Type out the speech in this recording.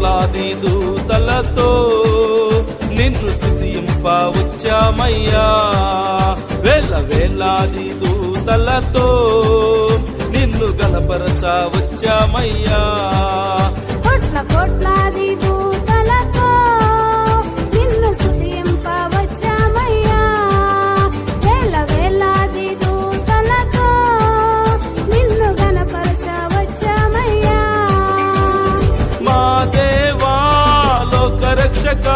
కోట్లాది దూతలతో నిన్ను స్తుతింప వచ్చామయ్యా. వేల వేలాది దూతలతో నిన్ను గణపరచ వచ్చామయ్యా. కోట్లాది దూతలతో నిన్ను స్తుతింప వచ్చామయ్యా. వేల వేలాది దూతలతో నిన్ను గణపరచ వచ్చామయ్యా. మా దేవా లోక రక్షక